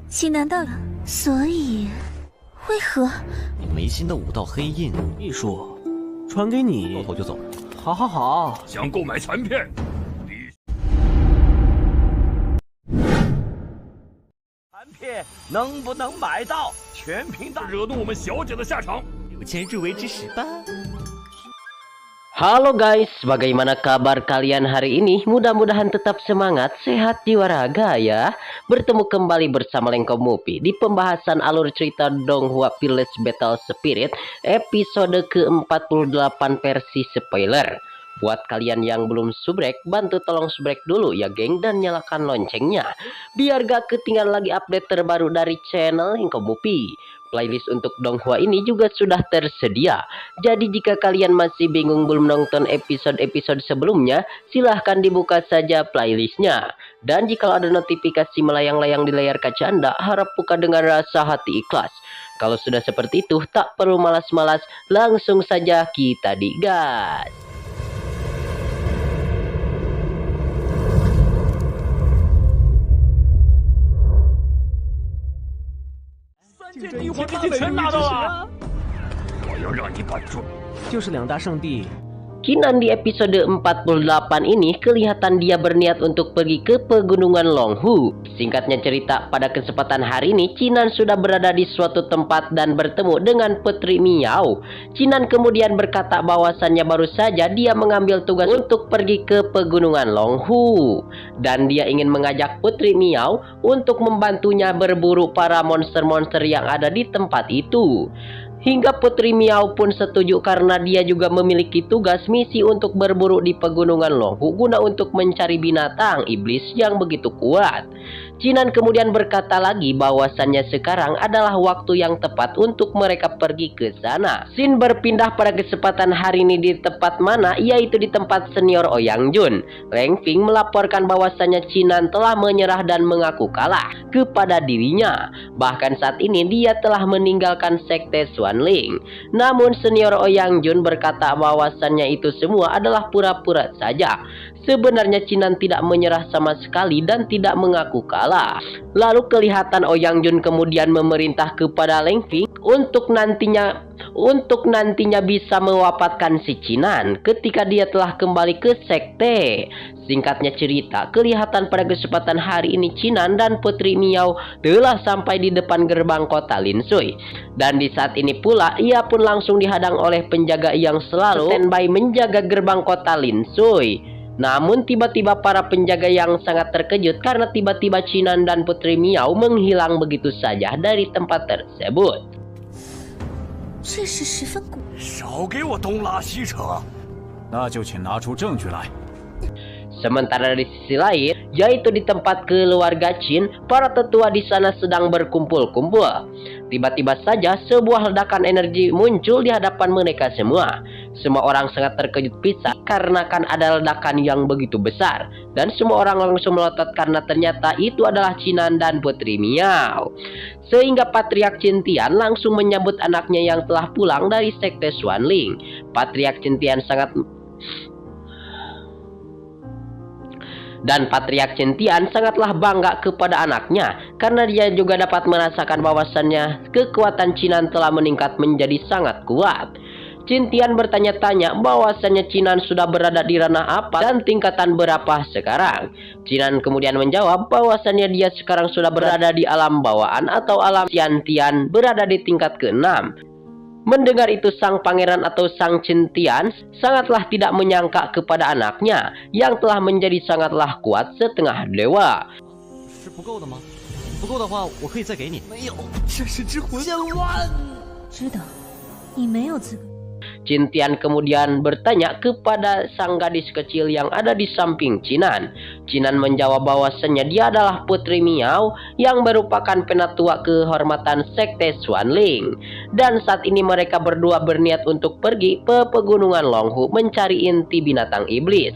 济南到了，所以为何你眉心的5道黑印，秘书，传给你，掉头就走了。好好好，想购买残片，残片能不能买到？全凭大惹怒我们小姐的下场。有钱入围之时吧。 Halo guys, bagaimana kabar kalian hari ini? Mudah-mudahan tetap semangat, sehat jiwa raga ya. Bertemu kembali bersama Lengko Movie di pembahasan alur cerita Donghua Fearless Battle Spirit episode ke-48 versi spoiler. Buat kalian yang belum subrek, bantu tolong subrek dulu ya geng dan nyalakan loncengnya biar gak ketinggalan lagi update terbaru dari channel Lengko Movie. Playlist untuk Donghua ini juga sudah tersedia. Jadi jika kalian masih bingung belum nonton episode-episode sebelumnya, silahkan dibuka saja playlistnya. Dan jika ada notifikasi melayang-layang di layar kaca Anda, harap buka dengan rasa hati ikhlas. Kalau sudah seperti itu, tak perlu malas-malas, langsung saja kita digas.帝皇这些全拿到了，我要让你把这就是2大圣地。 Qinan di episode 48 ini kelihatan dia berniat untuk pergi ke pegunungan Longhu. Singkatnya cerita, pada kesempatan hari ini Qinan sudah berada di suatu tempat dan bertemu dengan Putri Miao. Qinan kemudian berkata bahwasannya baru saja dia mengambil tugas untuk pergi ke pegunungan Longhu. Dan dia ingin mengajak Putri Miao untuk membantunya berburu para monster-monster yang ada di tempat itu. Hingga Putri Miao pun setuju karena dia juga memiliki tugas misi untuk berburu di pegunungan Longhu guna untuk mencari binatang iblis yang begitu kuat. Qinan kemudian berkata lagi bahwasannya sekarang adalah waktu yang tepat untuk mereka pergi ke sana. Scene berpindah pada kesempatan hari ini di tempat mana, yaitu di tempat senior Ouyang Jun. Leng Feng melaporkan bahwasannya Qinan telah menyerah dan mengaku kalah kepada dirinya. Bahkan saat ini dia telah meninggalkan sekte Xuanling. Namun senior Ouyang Jun berkata bahwasannya itu semua adalah pura-pura saja. Sebenarnya Qinan tidak menyerah sama sekali dan tidak mengaku kalah. Lalu kelihatan Ouyang Jun kemudian memerintah kepada Leng Feng untuk nantinya bisa mewafatkan si Qinan ketika dia telah kembali ke sekte. Singkatnya cerita, kelihatan pada kesempatan hari ini Qinan dan Putri Miao telah sampai di depan gerbang kota Lin Sui. Dan di saat ini pula ia pun langsung dihadang oleh penjaga yang selalu standby menjaga gerbang kota Lin Sui. Namun tiba-tiba para penjaga yang sangat terkejut karena tiba-tiba Qinan dan Putri Miao menghilang begitu saja dari tempat tersebut. 这是十分古。少给我东拉西扯！那就请拿出证据来。 Sementara di sisi lain, yaitu di tempat keluarga Qin, para tetua di sana sedang berkumpul-kumpul. Tiba-tiba saja sebuah ledakan energi muncul di hadapan mereka semua. Semua orang sangat terkejut pisah karena kan ada ledakan yang begitu besar. Dan semua orang langsung melotot karena ternyata itu adalah Qinan dan Putri Miao. Sehingga Patriark Qin Tian langsung menyambut anaknya yang telah pulang dari sekte Xuanling. Patriark Qin Tian sangatlah bangga kepada anaknya karena dia juga dapat merasakan bahwasannya kekuatan Qinan telah meningkat menjadi sangat kuat. Qin Tian bertanya-tanya bahwasannya Qinan sudah berada di ranah apa dan tingkatan berapa sekarang. Qinan kemudian menjawab bahwasannya dia sekarang sudah berada di alam bawaan atau alam Tian, berada di tingkat ke-6. Mendengar itu sang pangeran atau sang Qin Tian sangatlah tidak menyangka kepada anaknya yang telah menjadi sangatlah kuat setengah dewa. 是不够的吗？不够的话，我可以再给你。没有，这是之魂千万。知道，你没有资格。 Qin Tian kemudian bertanya kepada sang gadis kecil yang ada di samping Qinan. Qinan menjawab bahwasannya dia adalah Putri Miao yang merupakan penatua kehormatan sekte Xuanling. Dan saat ini mereka berdua berniat untuk pergi ke pegunungan Longhu mencari inti binatang iblis.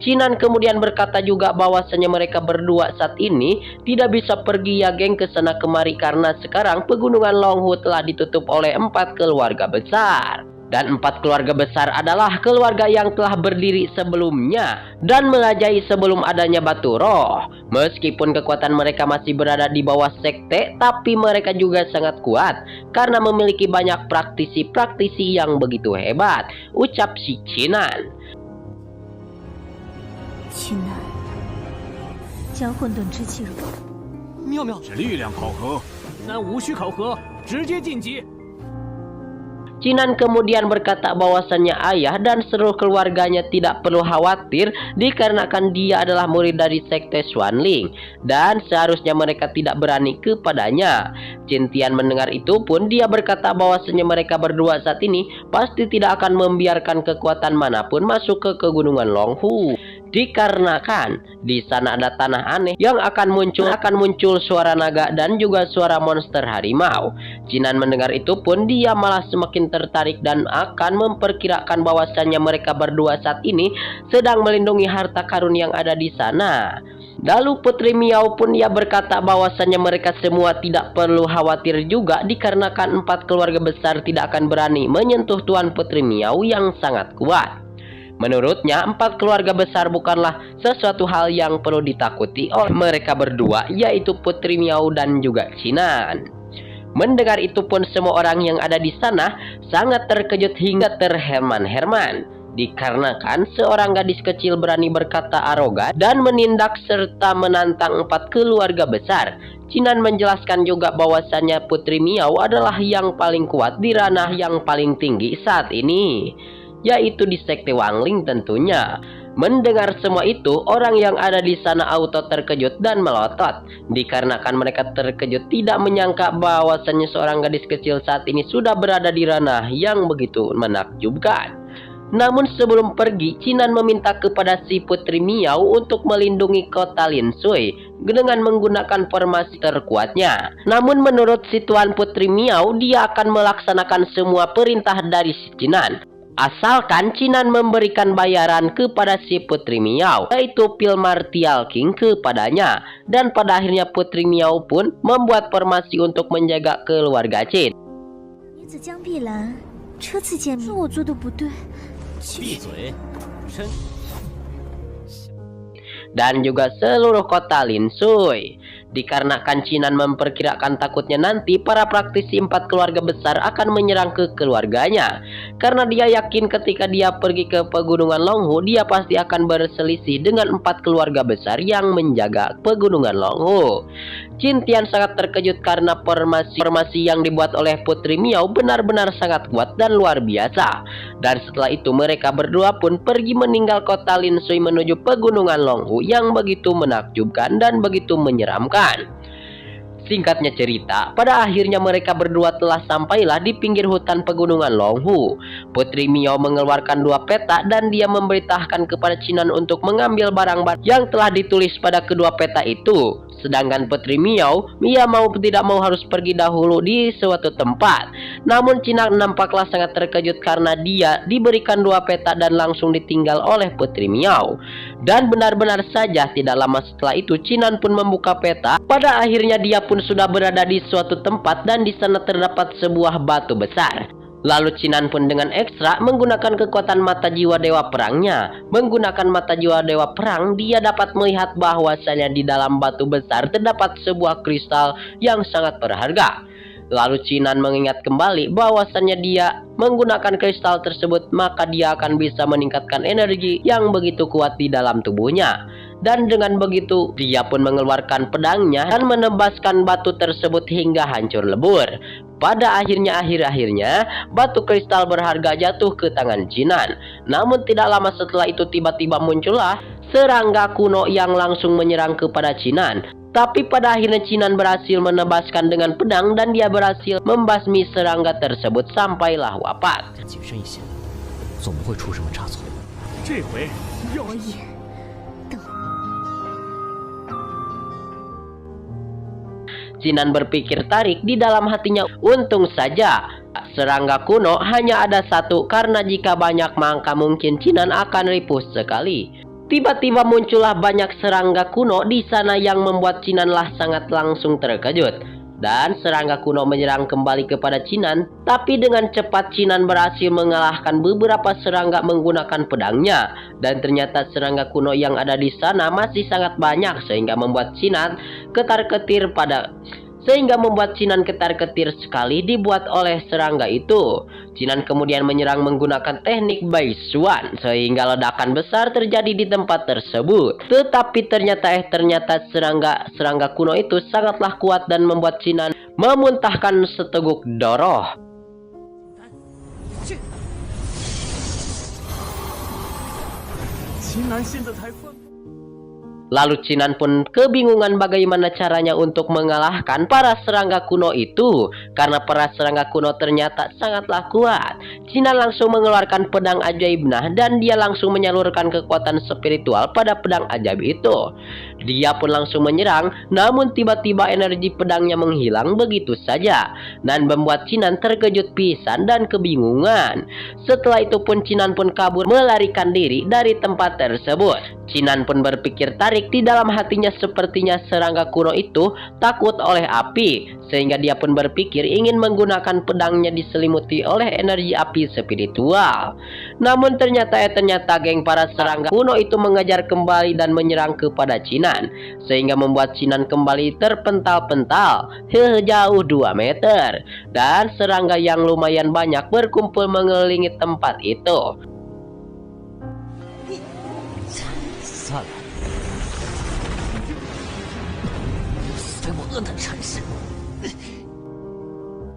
Qinan kemudian berkata juga bahwasannya mereka berdua saat ini tidak bisa pergi ya geng ke sana kemari karena sekarang pegunungan Longhu telah ditutup oleh 4 keluarga besar. Dan 4 keluarga besar adalah keluarga yang telah berdiri sebelumnya dan merajai sebelum adanya batu roh. Meskipun kekuatan mereka masih berada di bawah sekte, tapi mereka juga sangat kuat karena memiliki banyak praktisi-praktisi yang begitu hebat, ucap si Qinan. 秦南，将混沌之气融入。妙妙，是力量考核，那无需考核，直接晋级。 Qinan kemudian berkata bahwasannya ayah dan seluruh keluarganya tidak perlu khawatir dikarenakan dia adalah murid dari sekte Xuanling dan seharusnya mereka tidak berani kepadanya. Qin Tian mendengar itu pun dia berkata bahwasannya mereka berdua saat ini pasti tidak akan membiarkan kekuatan manapun masuk ke Pegunungan Longhu. Dikarenakan di sana ada tanah aneh yang akan muncul suara naga dan juga suara monster harimau. Qinan mendengar itu pun dia malah semakin tertarik dan akan memperkirakan bahwasannya mereka berdua saat ini sedang melindungi harta karun yang ada di sana. Lalu Putri Miao pun dia berkata bahwasannya mereka semua tidak perlu khawatir juga dikarenakan 4 keluarga besar tidak akan berani menyentuh Tuan Putri Miao yang sangat kuat. Menurutnya 4 keluarga besar bukanlah sesuatu hal yang perlu ditakuti oleh mereka berdua, yaitu Putri Miao dan juga Qinan. Mendengar itu pun semua orang yang ada di sana sangat terkejut hingga terherman-herman. Dikarenakan seorang gadis kecil berani berkata arogan dan menindak serta menantang 4 keluarga besar. Qinan menjelaskan juga bahwasannya Putri Miao adalah yang paling kuat di ranah yang paling tinggi saat ini, yaitu di sekte Wangling tentunya. Mendengar semua itu, orang yang ada di sana auto terkejut dan melotot. Dikarenakan mereka terkejut tidak menyangka bahwasannya seorang gadis kecil saat ini sudah berada di ranah yang begitu menakjubkan. Namun sebelum pergi, Qinan meminta kepada si Putri Miao untuk melindungi kota Lin Sui dengan menggunakan formasi terkuatnya. Namun menurut si Tuan Putri Miao, dia akan melaksanakan semua perintah dari si Qinan, asalkan Qinan memberikan bayaran kepada si Putri Miao, yaitu pil Martial King kepadanya. Dan pada akhirnya Putri Miao pun membuat formasi untuk menjaga keluarga Qin. 女子江碧兰初次见面，是我做的不对。闭嘴，真。 Dan juga seluruh kota Lin Sui. Dikarenakan Qinan memperkirakan takutnya nanti para praktisi 4 keluarga besar akan menyerang ke keluarganya. Karena dia yakin ketika dia pergi ke Pegunungan Longhu, dia pasti akan berselisih dengan 4 keluarga besar yang menjaga Pegunungan Longhu. Qin Tian sangat terkejut karena formasi yang dibuat oleh Putri Miao benar-benar sangat kuat dan luar biasa. Dan setelah itu mereka berdua pun pergi meninggal kota Lin Sui menuju Pegunungan Longhu yang begitu menakjubkan dan begitu menyeramkan. Singkatnya cerita, pada akhirnya mereka berdua telah sampailah di pinggir hutan Pegunungan Longhu. Putri Miao mengeluarkan 2 peta dan dia memberitahukan kepada Qinan untuk mengambil barang-barang yang telah ditulis pada kedua peta itu. Sedangkan Putri Miao, ia mau tidak mau harus pergi dahulu di suatu tempat. Namun Qinan nampaklah sangat terkejut karena dia diberikan 2 peta dan langsung ditinggal oleh Putri Miao. Dan benar-benar saja tidak lama setelah itu Qinan pun membuka peta. Pada akhirnya dia pun sudah berada di suatu tempat dan di sana terdapat sebuah batu besar. Lalu Qinan pun dengan ekstra menggunakan kekuatan mata jiwa dewa perangnya. Menggunakan mata jiwa dewa perang, dia dapat melihat bahwasanya di dalam batu besar terdapat sebuah kristal yang sangat berharga. Lalu Qinan mengingat kembali bahwasannya dia menggunakan kristal tersebut, maka dia akan bisa meningkatkan energi yang begitu kuat di dalam tubuhnya. Dan dengan begitu, dia pun mengeluarkan pedangnya dan menebaskan batu tersebut hingga hancur lebur. Pada akhirnya batu kristal berharga jatuh ke tangan Qinan. Namun tidak lama setelah itu tiba-tiba muncullah serangga kuno yang langsung menyerang kepada Qinan. Tapi pada akhirnya Qinan berhasil menebaskan dengan pedang dan dia berhasil membasmi serangga tersebut sampailah wafat. 谨慎一些，总不会出什么差错。这回要我也等。 Qinan berpikir tarik di dalam hatinya, untung saja serangga kuno hanya ada 1 karena jika banyak maka mungkin Qinan akan ripuh sekali. Tiba-tiba muncullah banyak serangga kuno di sana yang membuat Qinan lah sangat langsung terkejut. dan serangga kuno menyerang kembali kepada Chinan. Tapi dengan cepat Chinan berhasil mengalahkan beberapa serangga menggunakan pedangnya, dan ternyata serangga kuno yang ada di sana masih sangat banyak sehingga membuat Chinan ketar-ketir sekali dibuat oleh serangga itu. Chinan kemudian menyerang menggunakan teknik Baishuan sehingga ledakan besar terjadi di tempat tersebut. Tetapi ternyata serangga kuno itu sangatlah kuat dan membuat Chinan memuntahkan seteguk darah. Lalu Chinan pun kebingungan bagaimana caranya untuk mengalahkan para serangga kuno itu, karena para serangga kuno ternyata sangatlah kuat. Chinan langsung mengeluarkan pedang ajaibnya dan dia langsung menyalurkan kekuatan spiritual pada pedang ajaib itu. Dia pun langsung menyerang, namun tiba-tiba energi pedangnya menghilang begitu saja dan membuat Chinan terkejut pisan dan kebingungan. Setelah itu pun Chinan pun kabur melarikan diri dari tempat tersebut. Chinan pun berpikir tarik di dalam hatinya, sepertinya serangga kuno itu takut oleh api, sehingga dia pun berpikir ingin menggunakan pedangnya diselimuti oleh energi api spiritual. Namun ternyata geng, para serangga kuno itu mengejar kembali dan menyerang kepada Chinan, sehingga membuat Chinan kembali terpental-pental sejauh 2 meter, dan serangga yang lumayan banyak berkumpul mengelilingi tempat itu.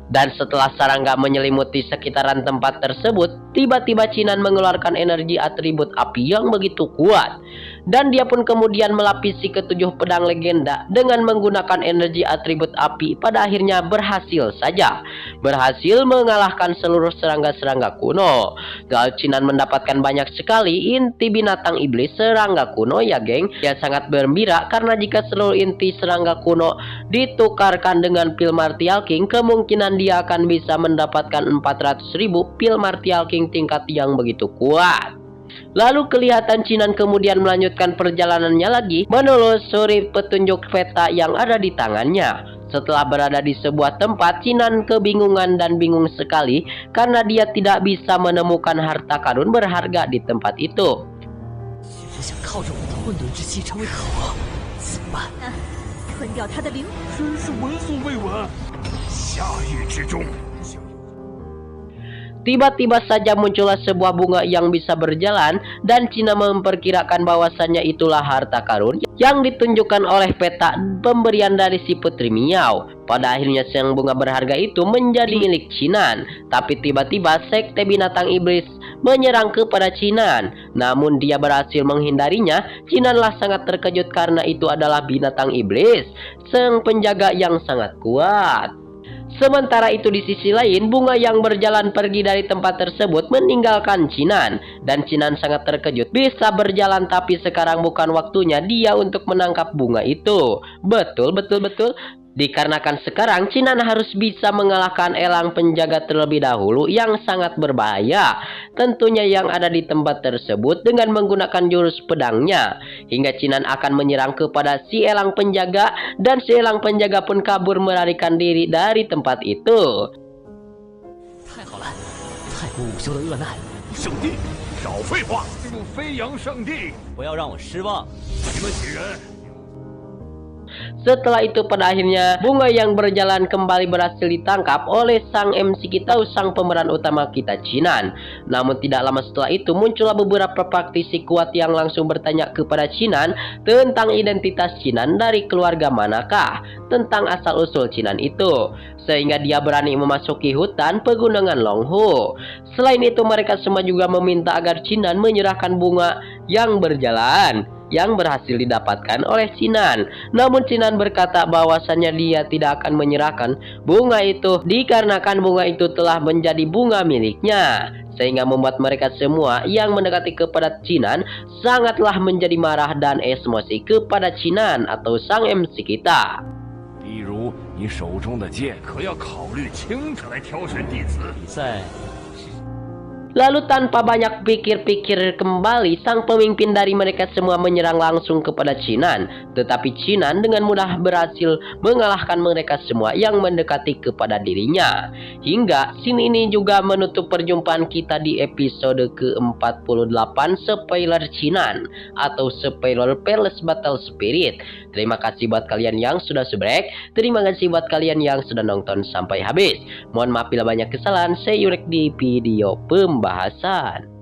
Dan setelah serangga menyelimuti sekitaran tempat tersebut, tiba-tiba Chinan mengeluarkan energi atribut api yang begitu kuat. Dan dia pun kemudian melapisi ketujuh pedang legenda dengan menggunakan energi atribut api. Pada akhirnya berhasil mengalahkan seluruh serangga-serangga kuno. Lalu Chinan mendapatkan banyak sekali inti binatang iblis serangga kuno ya geng. Dia sangat gembira karena jika seluruh inti serangga kuno ditukarkan dengan pil Martial King, kemungkinan dia akan bisa mendapatkan 400.000 pil Martial King tingkat yang begitu kuat. Lalu kelihatan Chinan kemudian melanjutkan perjalanannya lagi menelusuri petunjuk peta yang ada di tangannya. Setelah berada di sebuah tempat, Chinan kebingungan dan bingung sekali karena dia tidak bisa menemukan harta karun berharga di tempat itu. Tiba-tiba saja muncullah sebuah bunga yang bisa berjalan, dan Chinan memperkirakan bahwasannya itulah harta karun yang ditunjukkan oleh peta pemberian dari si Putri Miao. Pada akhirnya siang bunga berharga itu menjadi milik Chinan. Tapi tiba-tiba sekte binatang iblis menyerang kepada Chinan. Namun dia berhasil menghindarinya. Chinanlah sangat terkejut karena itu adalah binatang iblis, sang penjaga yang sangat kuat. Sementara itu di sisi lain, bunga yang berjalan pergi dari tempat tersebut meninggalkan Chinan. Dan Chinan sangat terkejut. Bisa berjalan tapi sekarang bukan waktunya dia untuk menangkap bunga itu. Betul. Dikarenakan sekarang Chinan harus bisa mengalahkan elang penjaga terlebih dahulu yang sangat berbahaya. Tentunya yang ada di tempat tersebut dengan menggunakan jurus pedangnya. Hingga Chinan akan menyerang kepada si elang penjaga. Dan si elang penjaga pun kabur melarikan diri dari tempat itu. Setelah itu pada akhirnya bunga yang berjalan kembali berhasil ditangkap oleh sang MC kita, sang pemeran utama kita Chinan. Namun tidak lama setelah itu muncullah beberapa praktisi kuat yang langsung bertanya kepada Chinan tentang identitas Chinan, dari keluarga manakah, tentang asal usul Chinan itu, sehingga dia berani memasuki hutan pegunungan Longhu. Selain itu mereka semua juga meminta agar Chinan menyerahkan bunga yang berjalan yang berhasil didapatkan oleh Chinan. Namun Chinan berkata bahwasannya dia tidak akan menyerahkan bunga itu dikarenakan bunga itu telah menjadi bunga miliknya, sehingga membuat mereka semua yang mendekati kepada Chinan sangatlah menjadi marah dan emosi kepada Chinan atau sang MC kita. Lalu tanpa banyak pikir-pikir kembali, sang pemimpin dari mereka semua menyerang langsung kepada Chinan. Tetapi Chinan dengan mudah berhasil mengalahkan mereka semua yang mendekati kepada dirinya. Hingga scene ini juga menutup perjumpaan kita di episode ke-48 Spoiler Chinan atau Spoiler Palace Battle Spirit. Terima kasih buat kalian yang sudah subrek. Terima kasih buat kalian yang sudah nonton sampai habis. Mohon maaf bila banyak kesalahan. See you di video pembahasan.